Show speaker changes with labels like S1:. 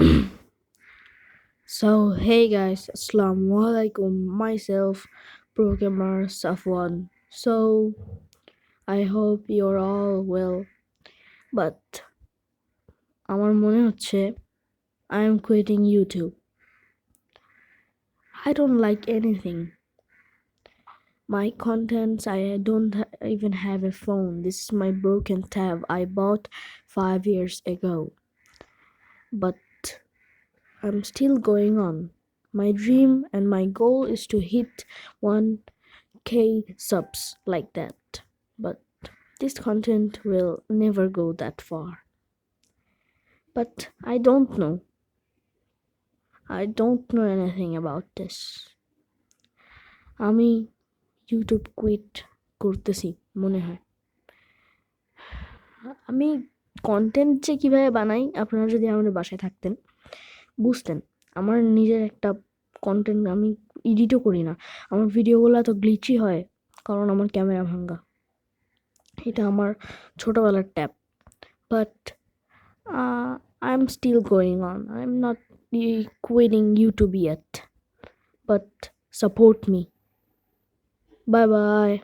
S1: So hey guys, Assalamualaikum. Myself, Pro Gamer Safwan. So I hope you're all well. But আমার মনে হচ্ছে I am quitting YouTube. I don't like anything. My contents, I don't even have a phone. This is my broken tab I bought 5 years ago. But I'm still going on. My dream and my goal is to hit 1K subs like that. But this content will never go that far. But I don't know. I don't know anything about this. আমি YouTube quit করতেছি মনে হয়। আমি content যে কীভাবে বানাই আপনারা যদি আমাদের বাসায় থাকতেন বুঝতেন। আমার নিজের একটা কন্টেন্ট আমি এডিটও করি না। আমার ভিডিওগুলো এত গ্লিচি হয় কারণ আমার ক্যামেরা ভাঙ্গা। এটা আমার ছোটোবেলার tap. But I'm still going on. I'm not quitting YouTube yet. But support me. Bye bye.